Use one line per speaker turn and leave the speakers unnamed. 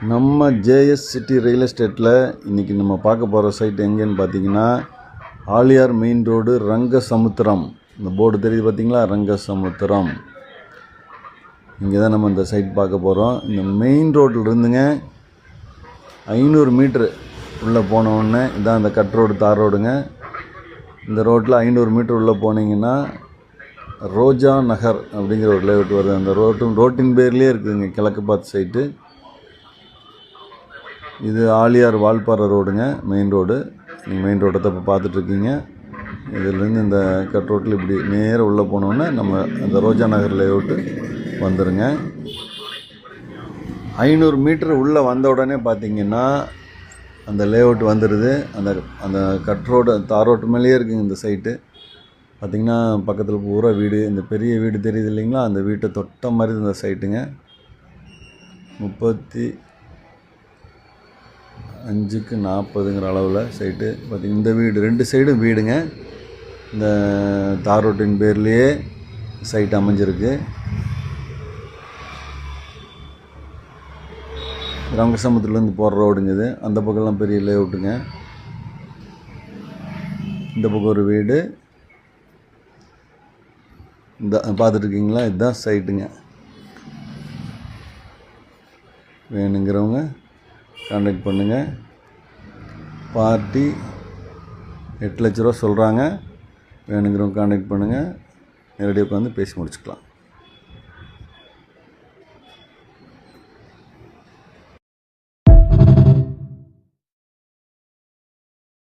நம்ம JS city real எஸ்டேட்டில் இன்றைக்கி நம்ம பார்க்க போகிற சைட் எங்கேன்னு பார்த்தீங்கன்னா ஆலியார் மெயின் ரோடு ரங்கசமுத்திரம். இந்த போர்டு தெரியுது பார்த்தீங்களா, ரங்கசமுத்திரம். இங்கே தான் நம்ம இந்த சைட் பார்க்க போகிறோம். இந்த மெயின் ரோட்டில் இருந்துங்க 500 மீட்ரு உள்ளே போனோடனே இதான் இந்த கட் ரோடு, தார் ரோடுங்க. இந்த ரோட்டில் 500 மீட்ரு உள்ளே போனீங்கன்னா ரோஜா நகர் அப்படிங்கிற ஒரு லேஅவுட் வருது. அந்த ரோட்டின் பேர்லேயே இருக்குதுங்க, கிழக்கு பார்த்து சைட்டு. இது ஆலியார் வால்பாறை ரோடுங்க, மெயின் ரோடு. நீங்கள் மெயின் ரோட்டை இப்போ பார்த்துட்ருக்கீங்க. இதிலேருந்து இந்த கட் ரோட்டில் இப்படி நேராக உள்ளே போனோன்னே நம்ம அந்த ரோஜா நகர் லேஅவுட்டு வந்துடுங்க. 500 மீட்ரு உள்ளே வந்த உடனே பார்த்திங்கன்னா அந்த லேஅவுட் வந்துடுது. அந்த கட் ரோடு, தார் ரோட்டு மேலேயே இருக்குங்க இந்த சைட்டு. பார்த்திங்கன்னா பக்கத்தில் பூரா வீடு, இந்த பெரிய வீடு தெரியுது இல்லைங்களா, அந்த வீட்டை தொட்ட மாதிரி இந்த சைட்டுங்க. 35x40 அளவில் சைட்டு. பார்த்திங்கன்னா இந்த வீடு 2 சைடும் வீடுங்க. இந்த தார் ரோட்டின் பேர்லேயே சைட் அமைஞ்சிருக்கு. ரங்கசமுத்திரத்துலேருந்து போகிற ரோடுங்க இது. அந்த பக்கம்லாம் பெரிய லேஅவுட்டுங்க. இந்த பக்கம் ஒரு வீடு. இந்த பார்த்துட்ருக்கீங்களா, இதுதான் சைட்டுங்க. வேணுங்கிறவங்க கான்டாக்ட் பண்ணுங்கள். பார்ட்டி 8 லட்ச ரூபா சொல்கிறாங்க. வேணுங்கிறவங்க கான்டாக்ட் பண்ணுங்கள். நேரடியாக உட்காந்து பேசி முடிச்சுக்கலாம்.